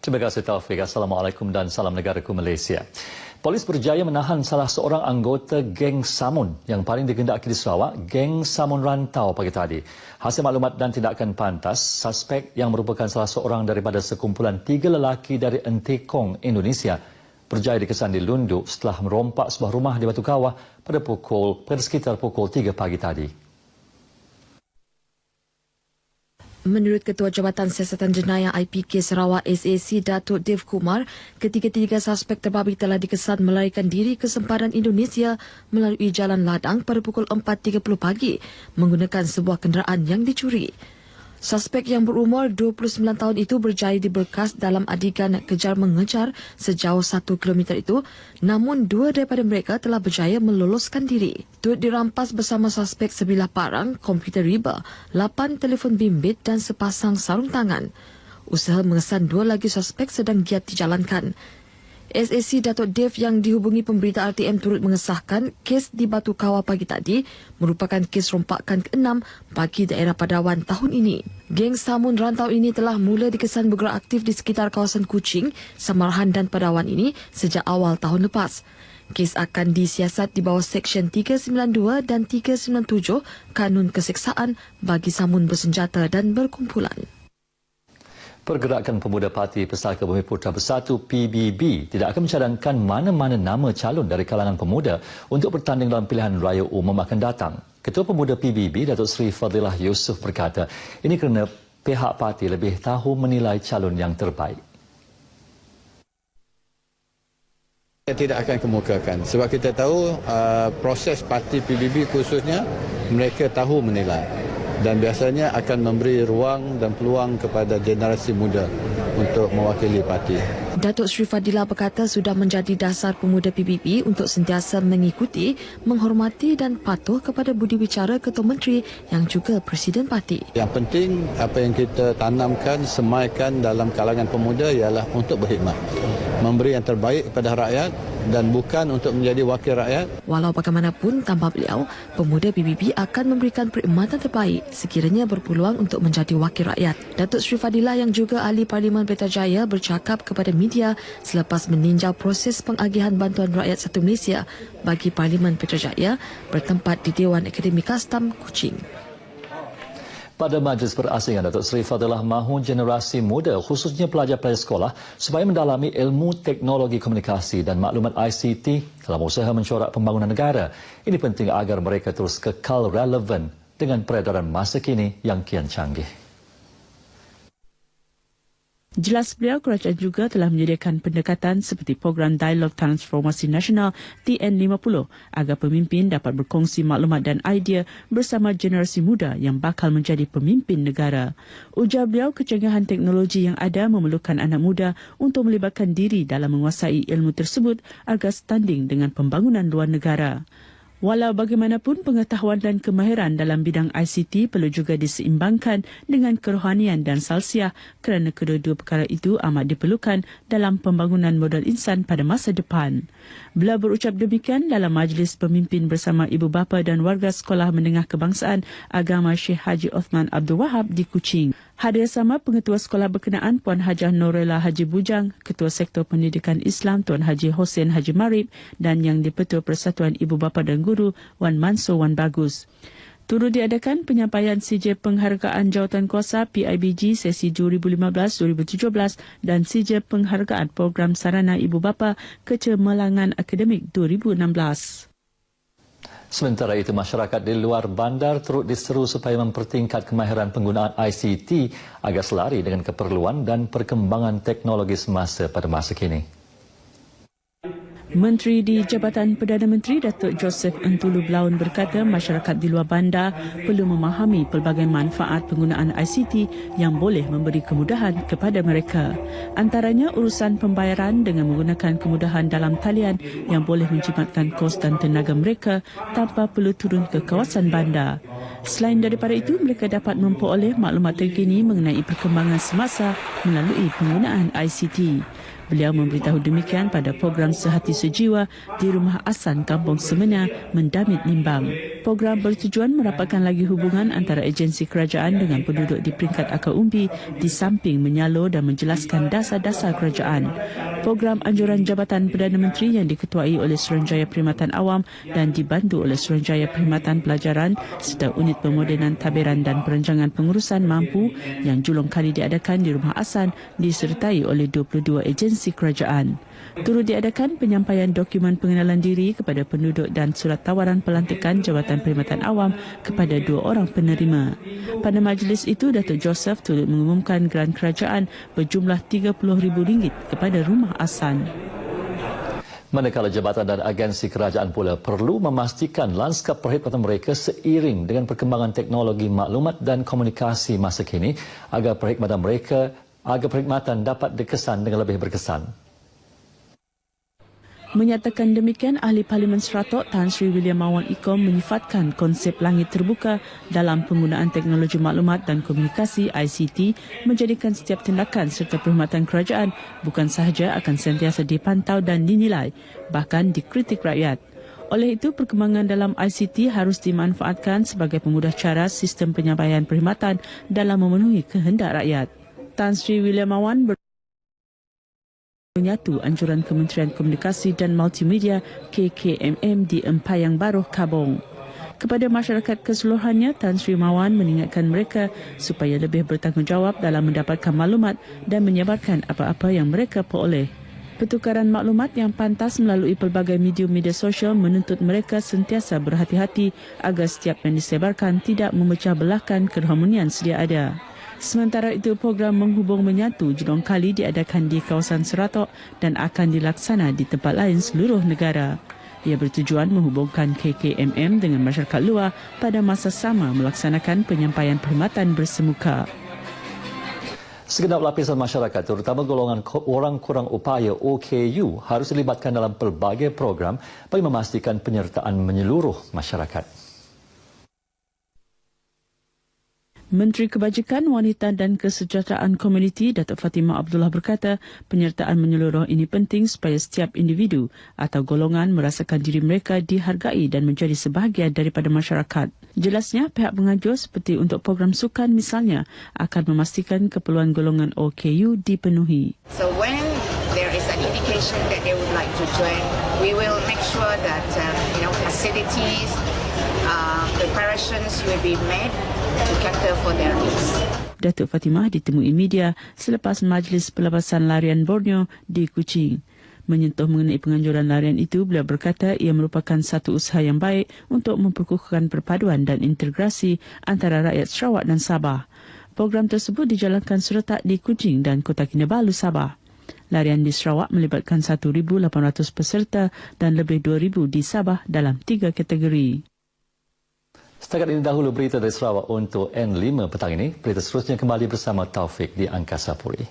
Terima kasih Taufik. Assalamualaikum dan salam negaraku Malaysia. Polis berjaya menahan salah seorang anggota geng Samun yang paling digendaki di Sarawak, geng Samun Rantau pagi tadi. Hasil maklumat dan tindakan pantas, suspek yang merupakan salah seorang daripada sekumpulan 3 lelaki dari Entekong, Indonesia, berjaya dikesan di Lundu setelah merompak sebuah rumah di Batu Kawah pada sekitar pukul 3 pagi tadi. Menurut Ketua Jabatan Siasatan Jenayah IPK Sarawak SAC Datuk Dev Kumar, ketiga-tiga suspek terbabi telah dikesan melarikan diri ke sempadan Indonesia melalui Jalan Ladang pada pukul 4.30 pagi menggunakan sebuah kenderaan yang dicuri. Suspek yang berumur 29 tahun itu berjaya diberkas dalam adegan kejar-mengejar sejauh 1 kilometer itu, namun 2 daripada mereka telah berjaya meloloskan diri. Turut dirampas bersama suspek sebilah parang, komputer riba, 8 telefon bimbit dan sepasang sarung tangan. Usaha mengesan 2 lagi suspek sedang giat dijalankan. SAC Datuk Dev yang dihubungi pemberita RTM turut mengesahkan kes di Batu Kawah pagi tadi merupakan kes rompakan ke-6 bagi daerah Padawan tahun ini. Geng Samun Rantau ini telah mula dikesan bergerak aktif di sekitar kawasan Kuching, Samarahan dan Padawan ini sejak awal tahun lepas. Kes akan disiasat di bawah Seksyen 392 dan 397 Kanun Keseksaan bagi Samun bersenjata dan berkumpulan. Pergerakan Pemuda Parti Pesaka Bumi Putra Bersatu PBB tidak akan mencadangkan mana-mana nama calon dari kalangan pemuda untuk bertanding dalam pilihan raya umum akan datang. Ketua Pemuda PBB Datuk Seri Fadilah Yusof berkata, ini kerana pihak parti lebih tahu menilai calon yang terbaik. Saya tidak akan kemukakan sebab kita tahu proses parti PBB khususnya mereka tahu menilai. Dan biasanya akan memberi ruang dan peluang kepada generasi muda untuk mewakili parti. Datuk Seri Fadilah berkata sudah menjadi dasar pemuda PBB untuk sentiasa mengikuti, menghormati dan patuh kepada budi bicara Ketua Menteri yang juga Presiden Parti. Yang penting apa yang kita tanamkan, semaikan dalam kalangan pemuda ialah untuk berkhidmat. Memberi yang terbaik kepada rakyat dan bukan untuk menjadi wakil rakyat. Walau bagaimanapun, tambah beliau, pemuda PBB akan memberikan perkhidmatan terbaik sekiranya berpeluang untuk menjadi wakil rakyat. Datuk Seri Fadilah yang juga ahli Parlimen Putrajaya bercakap kepada media selepas meninjau proses pengagihan bantuan rakyat Satu Malaysia bagi Parlimen Putrajaya bertempat di Dewan Akademi Kastam, Kuching. Pada Majlis Perasingan, Datuk Seri Fadilah mahu generasi muda, khususnya pelajar-pelajar sekolah, supaya mendalami ilmu teknologi komunikasi dan maklumat ICT dalam usaha mencorak pembangunan negara. Ini penting agar mereka terus kekal relevan dengan peredaran masa kini yang kian canggih. Jelas beliau, kerajaan juga telah menyediakan pendekatan seperti program Dialog Transformasi Nasional TN50 agar pemimpin dapat berkongsi maklumat dan idea bersama generasi muda yang bakal menjadi pemimpin negara. Ujar beliau, kecanggihan teknologi yang ada memerlukan anak muda untuk melibatkan diri dalam menguasai ilmu tersebut agar standing dengan pembangunan luar negara. Walau bagaimanapun, pengetahuan dan kemahiran dalam bidang ICT perlu juga diseimbangkan dengan kerohanian dan salsiah kerana kedua-dua perkara itu amat diperlukan dalam pembangunan modal insan pada masa depan. Beliau berucap demikian dalam majlis pemimpin bersama ibu bapa dan warga Sekolah Menengah Kebangsaan Agama Syekh Haji Othman Abdul Wahab di Kuching. Hadir sama Pengetua Sekolah Berkenaan Puan Hajah Norela Haji Bujang, Ketua Sektor Pendidikan Islam Tuan Haji Hossein Haji Marib dan Yang di-Pertua Persatuan Ibu Bapa dan Guru Wan Mansur Wan Bagus. Turut diadakan penyampaian CJ Penghargaan Jawatan Kuasa PIBG sesi 2015-2017 dan CJ Penghargaan Program Sarana Ibu Bapa Kecemerlangan Akademik 2016. Sementara itu, masyarakat di luar bandar turut diseru supaya mempertingkat kemahiran penggunaan ICT agar selari dengan keperluan dan perkembangan teknologi semasa pada masa kini. Menteri di Jabatan Perdana Menteri Datuk Joseph Entulu Blaun berkata masyarakat di luar bandar perlu memahami pelbagai manfaat penggunaan ICT yang boleh memberi kemudahan kepada mereka. Antaranya urusan pembayaran dengan menggunakan kemudahan dalam talian yang boleh menjimatkan kos dan tenaga mereka tanpa perlu turun ke kawasan bandar. Selain daripada itu, mereka dapat memperoleh maklumat terkini mengenai perkembangan semasa melalui penggunaan ICT. Beliau memberitahu demikian pada program Sehati Sejiwa di Rumah Asan Kampung Semena, Mendamit, Nimbang. Program bertujuan merapatkan lagi hubungan antara agensi kerajaan dengan penduduk di peringkat akar umbi di samping menyalur dan menjelaskan dasar-dasar kerajaan. Program anjuran Jabatan Perdana Menteri yang diketuai oleh Suruhanjaya Perkhidmatan Awam dan dibantu oleh Suruhanjaya Perkhidmatan Pelajaran serta Unit Pemodenan Tabiran dan Perancangan Pengurusan Mampu yang julung kali diadakan di Rumah Asan disertai oleh 22 agensi kerajaan. Turut diadakan penyampaian dokumen pengenalan diri kepada penduduk dan surat tawaran pelantikan Jabatan Perkhidmatan Awam kepada 2 orang penerima. Pada majlis itu, Datuk Joseph turut mengumumkan geran kerajaan berjumlah RM30,000 kepada Rumah Asan. Manakala jabatan dan agensi kerajaan pula perlu memastikan lanskap perkhidmatan mereka seiring dengan perkembangan teknologi maklumat dan komunikasi masa kini agar perkhidmatan dapat dikesan dengan lebih berkesan. Menyatakan demikian, Ahli Parlimen Seratok Tan Sri William Mawan Ikom menyifatkan konsep langit terbuka dalam penggunaan teknologi maklumat dan komunikasi ICT menjadikan setiap tindakan serta perkhidmatan kerajaan bukan sahaja akan sentiasa dipantau dan dinilai, bahkan dikritik rakyat. Oleh itu, perkembangan dalam ICT harus dimanfaatkan sebagai pemudah cara sistem penyampaian perkhidmatan dalam memenuhi kehendak rakyat. Tan Sri William Mawan menyatu anjuran Kementerian Komunikasi dan Multimedia KKMM di Empayang Baru, Kabong. Kepada masyarakat keseluruhannya, Tan Sri Mawan mengingatkan mereka supaya lebih bertanggungjawab dalam mendapatkan maklumat dan menyebarkan apa-apa yang mereka peroleh. Pertukaran maklumat yang pantas melalui pelbagai medium media sosial menuntut mereka sentiasa berhati-hati agar setiap yang disebarkan tidak memecah belahkan keharmonian sedia ada. Sementara itu, program menghubung menyatu julung kali diadakan di kawasan Seratok dan akan dilaksana di tempat lain seluruh negara. Ia bertujuan menghubungkan KKMM dengan masyarakat luar pada masa sama melaksanakan penyampaian perkhidmatan bersemuka. Segenap lapisan masyarakat, terutama golongan orang kurang upaya OKU, harus dilibatkan dalam pelbagai program bagi memastikan penyertaan menyeluruh masyarakat. Menteri Kebajikan, Wanita dan Kesejahteraan Komuniti Datuk Fatimah Abdullah berkata penyertaan menyeluruh ini penting supaya setiap individu atau golongan merasakan diri mereka dihargai dan menjadi sebahagian daripada masyarakat. Jelasnya, pihak pengajuan seperti untuk program sukan misalnya akan memastikan keperluan golongan OKU dipenuhi. So when there is an indication that they would like to join, we will make sure that facilities, preparations will be made to cater for their needs. Datuk Fatimah ditemui media selepas majlis pelepasan larian Borneo di Kuching. Menyentuh mengenai penganjuran larian itu, beliau berkata ia merupakan satu usaha yang baik untuk memperkukuhkan perpaduan dan integrasi antara rakyat Sarawak dan Sabah. Program tersebut dijalankan serentak di Kuching dan Kota Kinabalu, Sabah. Larian di Sarawak melibatkan 1,800 peserta dan lebih 2,000 di Sabah dalam 3 kategori. Setakat ini dahulu berita dari Sarawak untuk N5 petang ini. Berita seterusnya kembali bersama Taufik di Angkasa Puri.